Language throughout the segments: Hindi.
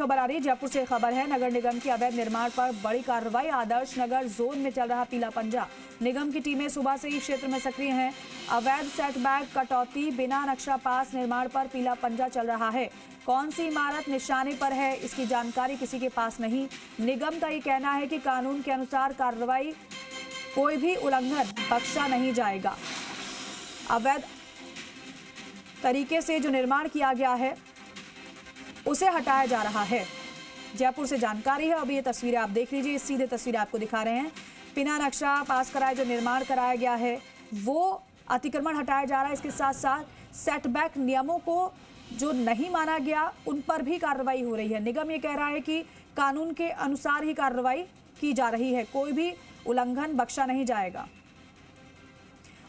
खबर आ रही है जयपुर से खबर है। नगर निगम की अवैध निर्माण पर बड़ी कार्रवाई। आदर्श नगर जोन में चल रहा पीला पंजा। निगम की टीमें सुबह से ही क्षेत्र में सक्रिय हैं। अवैध सेटबैक कटौती बिना नक्शा पास निर्माण पर पीला पंजा चल रहा है। कौन सी इमारत निशाने पर है इसकी जानकारी किसी के पास नहीं। निगम का ये कहना है कि कानून के अनुसार कार्रवाई, कोई भी उल्लंघन बख्शा नहीं जाएगा। अवैध तरीके से जो निर्माण किया गया है उसे हटाया जा रहा है। जयपुर से जानकारी है। अभी ये तस्वीरें आप देख लीजिए, सीधे तस्वीरें आपको दिखा रहे हैं। बिना नक्शा पास कराए जो निर्माण कराया गया है वो अतिक्रमण हटाया जा रहा है। इसके साथ साथ सेटबैक नियमों को जो नहीं माना गया उन पर भी कार्रवाई हो रही है। निगम ये कह रहा है कि कानून के अनुसार ही कार्रवाई की जा रही है, कोई भी उल्लंघन बख्शा नहीं जाएगा।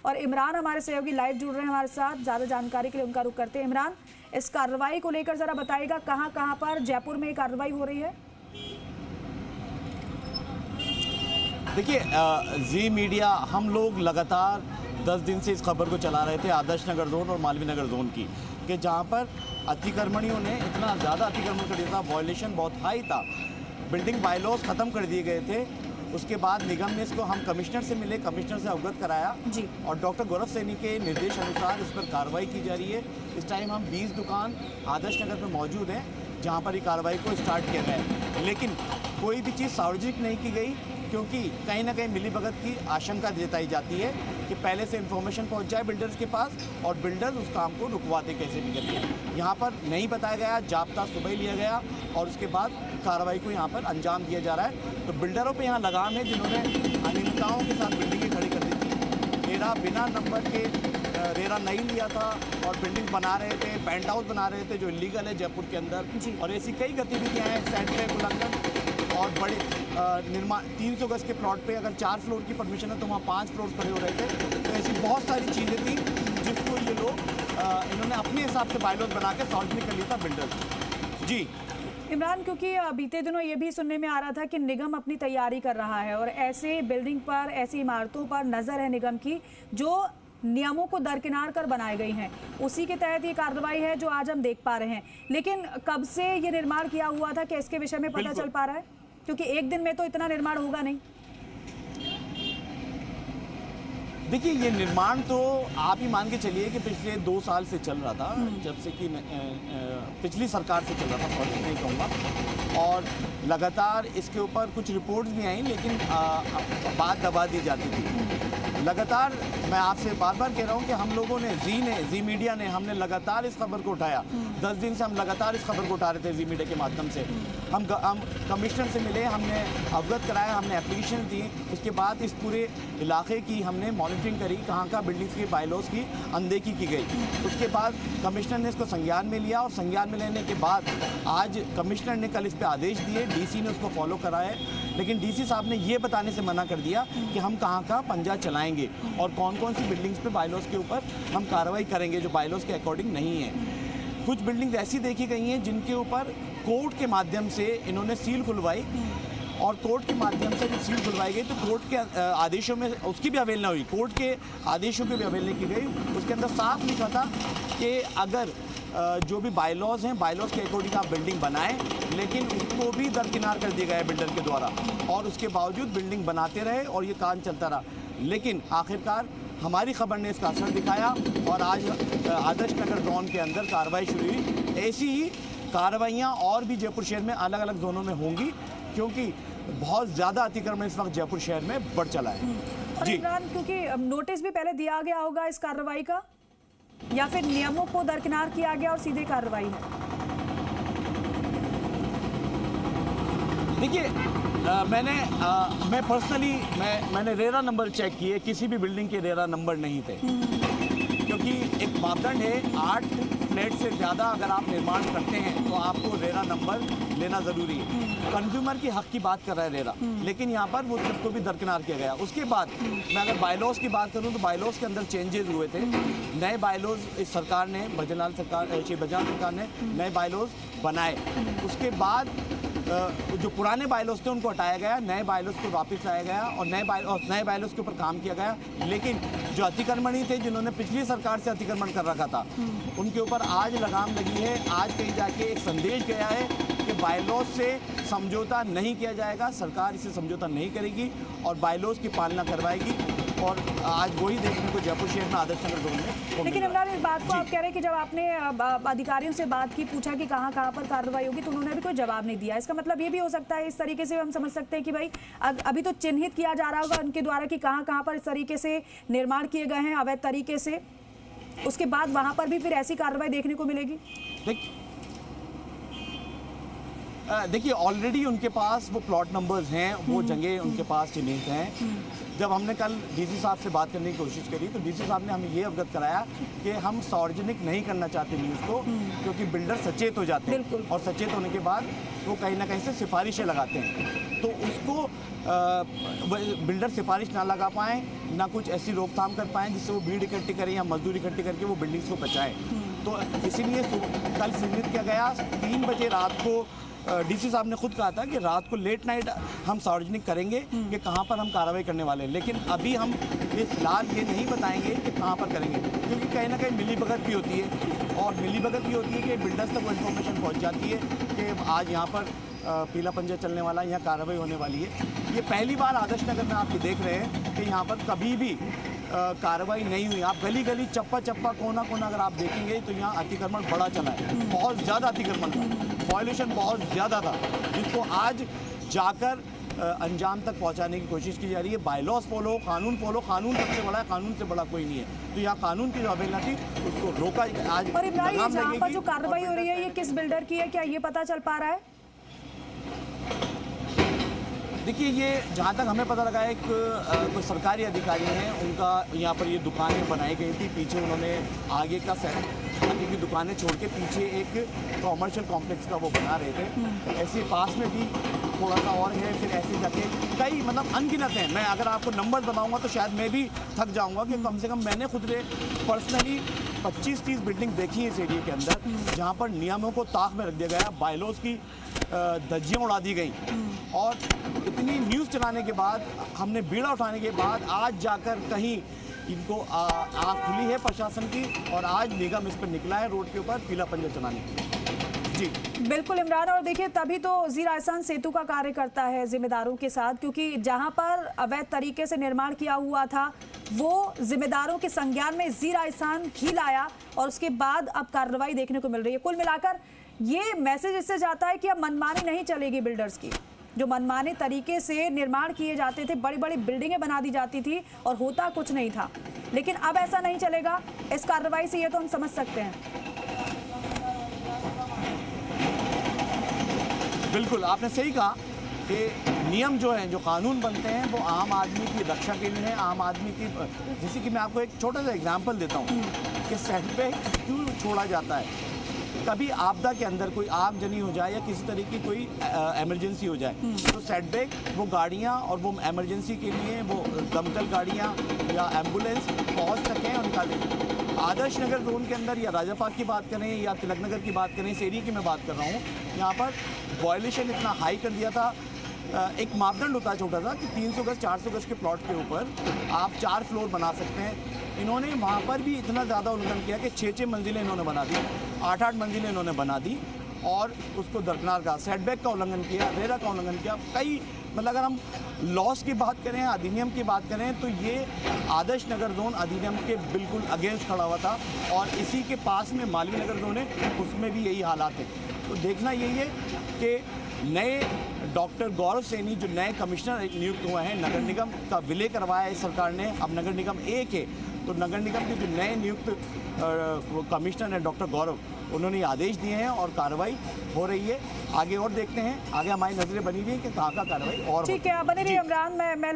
और इमरान हमारे सहयोगी लाइव जुड़ रहे हैं हमारे साथ, ज्यादा जानकारी के लिए उनका रुख करते हैं। इमरान, इस कार्रवाई को लेकर जरा बताइएगा, कहां पर जयपुर में कार्रवाई हो रही है? देखिए, जी मीडिया हम लोग लगातार 10 दिन से इस खबर को चला रहे थे आदर्श नगर जोन और मालवीय नगर जोन की, कि जहां पर अतिक्रमणियों ने इतना ज़्यादा अतिक्रमण कर दिया था, वॉयलेशन बहुत हाई था, बिल्डिंग बायलॉज ख़त्म कर दिए गए थे। उसके बाद निगम ने इसको, हम कमिश्नर से मिले, कमिश्नर से अवगत कराया जी। और डॉक्टर गौरव सैनी के निर्देश अनुसार इस पर कार्रवाई की जा रही है। इस टाइम हम 20 दुकान आदर्श नगर में मौजूद हैं जहां पर ये कार्रवाई को स्टार्ट किया गया है, लेकिन कोई भी चीज़ सार्वजनिक नहीं की गई, क्योंकि कहीं ना कहीं मिलीभगत की आशंका जताई जाती है कि पहले से इन्फॉर्मेशन पहुंच जाए बिल्डर्स के पास और बिल्डर्स उस काम को रुकवाते कैसे भी करके। यहाँ पर नहीं बताया गया, जाब्ता सुबह ही लिया गया और उसके बाद कार्रवाई को यहाँ पर अंजाम दिया जा रहा है। तो बिल्डरों पे यहाँ लगाम है जिन्होंने अनियमितताओं के साथ बिल्डिंगें खड़ी कर दी थी। रेरा बिना नंबर के रेरा नहीं लिया था और बिल्डिंग बना रहे थे, पेंट हाउस बना रहे थे जो इलीगल है जयपुर के अंदर। और ऐसी कई गतिविधियाँ हैं, सेटबैक उल्लंघन और बड़े निर्माण 300 गज के प्लॉट पे अगर 4 फ्लोर की परमिशन है तो वहाँ 5 फ्लोर खड़े हो रहे थे। तो ऐसी बहुत सारी चीज़ें थी जिसको ये लोग इन्होंने अपने हिसाब से बायलॉज बना के सार्वजनिक कर लिया था बिल्डर जी। इमरान, क्योंकि बीते दिनों ये भी सुनने में आ रहा था कि निगम अपनी तैयारी कर रहा है और ऐसे बिल्डिंग पर, ऐसी इमारतों पर नज़र है निगम की जो नियमों को दरकिनार कर बनाई गई हैं, उसी के तहत ये कार्रवाई है जो आज हम देख पा रहे हैं। लेकिन कब से ये निर्माण किया हुआ था कि इसके विषय में पता चल पा रहा है? क्योंकि एक दिन में तो इतना निर्माण होगा नहीं। देखिए, ये निर्माण तो आप ही मान के चलिए कि पिछले 2 साल से चल रहा था, जब से कि पिछली सरकार से चल रहा था, सॉरी नहीं कहूँगा। और लगातार इसके ऊपर कुछ रिपोर्ट्स भी आई, लेकिन बात दबा दी जाती थी। लगातार मैं आपसे बार बार कह रहा हूँ कि हम लोगों ने, जी मीडिया ने, हमने लगातार इस खबर को उठाया। 10 दिन से हम लगातार इस खबर को उठा रहे थे जी मीडिया के माध्यम से। हम कमिश्नर से मिले, हमने अवगत कराया, हमने एप्लीकेशन दी। उसके बाद इस पूरे इलाके की हमने मॉनिटरिंग करी, कहाँ बिल्डिंग्स की बायलॉज की अनदेखी की गई। उसके बाद कमिश्नर ने इसको संज्ञान में लिया और संज्ञान में लेने के बाद आज कमिश्नर ने कल इस पर आदेश दिए, डीसी ने उसको फॉलो करा है। लेकिन डीसी साहब ने ये बताने से मना कर दिया कि हम कहाँ पंजा चलाएंगे और कौन कौन सी बिल्डिंग्स पे बायलॉज के ऊपर हम कार्रवाई करेंगे जो बायलॉज के अकॉर्डिंग नहीं है। कुछ बिल्डिंग्स ऐसी देखी गई हैं जिनके ऊपर कोर्ट के माध्यम से इन्होंने सील खुलवाई और कोर्ट के माध्यम से जब सील खुलवाई गई तो कोर्ट के आदेशों में उसकी भी अवहेलना हुई, कोर्ट के आदेशों की भी अवहेलना की गई। उसके अंदर साफ लिखा था कि अगर जो भी बायलॉज हैं, बायलॉज के अकॉर्डिंग आप बिल्डिंग बनाएं, लेकिन उसको भी दरकिनार कर दिया गया है बिल्डर के द्वारा और उसके बावजूद बिल्डिंग बनाते रहे और ये काम चलता रहा। लेकिन आखिरकार हमारी खबर ने इसका असर दिखाया और आज आदर्श नगर जोन के अंदर कार्रवाई शुरू हुई। ऐसी ही कार्रवाइयाँ और भी जयपुर शहर में अलग अलग जोनों में होंगी, क्योंकि बहुत ज़्यादा अतिक्रमण इस वक्त जयपुर शहर में बढ़ चला है जी। इमरान, क्योंकि नोटिस भी पहले दिया गया होगा इस कार्रवाई का, या फिर नियमों को दरकिनार किया गया और सीधे कार्रवाई है? देखिए, मैं पर्सनली मैंने रेरा नंबर चेक किए, किसी भी बिल्डिंग के रेरा नंबर नहीं थे, क्योंकि एक मापदंड है 8 फ्लैट से ज़्यादा अगर आप निर्माण करते हैं तो आपको रेरा नंबर लेना ज़रूरी है। कंज्यूमर की हक की बात कर रहा है रेरा, लेकिन यहाँ पर वो सबको भी दरकिनार किया गया। उसके बाद मैं अगर बायलॉज की बात करूँ तो बायलॉज के अंदर चेंजेस हुए थे। नए बायलॉज इस सरकार ने, श्री बजाज सरकार ने नए बायलॉज बनाए। उसके बाद जो पुराने बायलॉज थे उनको हटाया गया, नए बायलॉज को वापस लाया गया और नए बायलॉज के ऊपर काम किया गया। लेकिन जो अतिक्रमणी थे, जिन्होंने पिछली सरकार से अतिक्रमण कर रखा था, उनके ऊपर आज लगाम लगी है। आज कहीं जाके एक संदेश गया है कि बायलॉज से समझौता नहीं किया जाएगा, सरकार इसे समझौता नहीं करेगी और बायलॉज की पालना करवाएगी। और आज वही देखने को जयपुर शहर में आदर्श नगर जोन में। लेकिन इमरान, इस बात को आप कह रहे हैं कि जब आपने अधिकारियों से बात की, पूछा कि कहाँ कहाँ पर कार्रवाई होगी, तो उन्होंने भी कोई जवाब नहीं दिया। इसका मतलब ये भी हो सकता है, इस तरीके से हम समझ सकते हैं कि भाई अभी तो चिन्हित किया जा रहा होगा उनके द्वारा कि कहाँ कहाँ पर इस तरीके से निर्माण किए गए हैं अवैध तरीके से, उसके बाद वहाँ पर भी फिर ऐसी कार्रवाई देखने को मिलेगी। देखिए ऑलरेडी उनके पास वो प्लॉट नंबर्स हैं, वो जगह उनके पास चिन्हित हैं। जब हमने कल डीसी साहब से बात करने की कोशिश करी तो डीसी साहब ने हमें ये अवगत कराया कि हम सार्वजनिक नहीं करना चाहते न्यूज़ को, क्योंकि बिल्डर सचेत हो जाते हैं और सचेत होने के बाद वो कहीं ना कहीं से सिफारिशें लगाते हैं। तो उसको बिल्डर सिफारिश ना लगा पाएँ, ना कुछ ऐसी रोकथाम कर पाएँ जिससे वो भीड़ इकट्ठी करें या मजदूर इकट्ठी करके वो बिल्डिंग्स को बचाएं। तो इसीलिए कल चिन्हित किया गया 3 बजे रात को। डीसी साहब ने खुद कहा था कि रात को लेट नाइट हम सार्वजनिक करेंगे कि कहाँ पर हम कार्रवाई करने वाले हैं, लेकिन अभी हम ये फिलहाल ये नहीं बताएंगे कि कहाँ पर करेंगे, क्योंकि कहीं ना कहीं मिलीभगत भी होती है। और मिलीभगत भी होती है कि बिल्डर्स तक वो इन्फॉर्मेशन पहुँच जाती है कि आज यहाँ पर पीला पंजा चलने वाला है, यहाँ कार्रवाई होने वाली है। ये पहली बार आदर्श नगर में आप ये देख रहे हैं कि यहाँ पर कभी भी कार्रवाई नहीं हुई। आप गली गली, चप्पा चप्पा, कोना कोना अगर आप देखेंगे तो यहाँ अतिक्रमण बड़ा चला है, बहुत ज़्यादा अतिक्रमण था, वॉयलेशन बहुत ज़्यादा था, जिसको आज जाकर अंजाम तक पहुँचाने की कोशिश की जा रही है। बायलॉज फॉलो, कानून फॉलो, कानून सबसे बड़ा है, कानून से बड़ा कोई नहीं है। तो यहाँ कानून की जो अवहेलना थी उसको रोका आज। और इमरान, यहाँ पर जो कार्रवाई हो रही है ये किस बिल्डर की है, क्या ये पता चल पा रहा है? देखिए, ये जहाँ तक हमें पता लगा है, कोई सरकारी अधिकारी हैं, उनका यहाँ पर ये दुकानें बनाई गई थी। पीछे उन्होंने आगे की दुकानें छोड़ के पीछे एक कॉमर्शियल कॉम्प्लेक्स का वो बना रहे थे। ऐसे पास में भी थोड़ा सा और है, फिर ऐसे जाके कई मतलब अनगिनत हैं। मैं अगर आपको नंबर बताऊँगा तो शायद मैं भी थक जाऊँगा कि कम से कम मैंने खुद पर्सनली 25-30 बिल्डिंग देखी है इस एरिया के अंदर, जहाँ पर नियमों को ताक में रख दिया गया, बायलॉज की धज्जियाँ उड़ा दी गई। और इतनी न्यूज़ चलाने के बाद, हमने बीड़ा उठाने के बाद आज जाकर कहीं इनको आँख खुली है प्रशासन की, और आज निगम इस पर निकला है रोड के ऊपर पीला पंजा चलाने के लिए। जी बिल्कुल इमरान, और देखिए तभी तो ज़ीरा एहसान सेतु का कार्य करता है जिम्मेदारों के साथ, क्योंकि जहां पर अवैध तरीके से निर्माण किया हुआ था वो जिम्मेदारों के संज्ञान में ज़ीरा एहसान ही लाया, और उसके बाद अब कार्रवाई देखने को मिल रही है। कुल मिलाकर ये मैसेज इससे जाता है कि अब मनमानी नहीं चलेगी बिल्डर्स की। जो मनमाने तरीके से निर्माण किए जाते थे, बड़ी बड़ी बिल्डिंगें बना दी जाती थी और होता कुछ नहीं था, लेकिन अब ऐसा नहीं चलेगा। इस कार्रवाई से ये तो हम समझ सकते हैं। बिल्कुल, आपने सही कहा कि नियम जो हैं, जो कानून बनते हैं, वो आम आदमी की रक्षा के लिए है, आम आदमी की। जैसे कि मैं आपको एक छोटा सा एग्जांपल देता हूँ कि सेटबैक क्यों छोड़ा जाता है। कभी आपदा के अंदर कोई आगजनी हो जाए या किसी तरह की कोई इमरजेंसी हो जाए, तो सेटबैक वो गाड़ियाँ और वो इमरजेंसी के लिए वो दमकल गाड़ियाँ या एम्बुलेंस पहुँच सकें और निकालें। आदर्श नगर जोन के अंदर, या राजापाक की बात करें या तिलक नगर की बात करें, इस एरिया की मैं बात कर रहा हूँ, यहाँ पर वॉयलेशन इतना हाई कर दिया था। एक मापदंड होता है छोटा सा कि 300 गज 400 गज के प्लॉट के ऊपर आप 4 फ्लोर बना सकते हैं। इन्होंने वहाँ पर भी इतना ज़्यादा उल्लंघन किया कि 6-6 मंजिलें इन्होंने बना दी, 8-8 मंजिलें इन्होंने बना दी, और उसको दरकिनार का सेटबैक का उल्लंघन किया, रेरा का उल्लंघन किया। कई मतलब अगर हम लॉस की बात करें, अधिनियम की बात करें, तो ये आदर्श नगर जोन अधिनियम के बिल्कुल अगेंस्ट खड़ा हुआ था। और इसी के पास में मालवीय नगर जोन है, उसमें भी यही हालात है। तो देखना यही है कि नए डॉक्टर गौरव सैनी जो नए कमिश्नर नियुक्त हुए हैं, नगर निगम का विलय करवाया है सरकार ने, अब नगर निगम एक है। तो नगर निगम के जो नए नियुक्त कमिश्नर हैं डॉक्टर गौरव, उन्होंने ये आदेश दिए हैं और कार्रवाई हो रही है। आगे और देखते हैं, आगे हमारी नजरें बनी हुई है कि कहाँ का कार्रवाई और। ठीक है, आप बने रहिए इमरान, मैं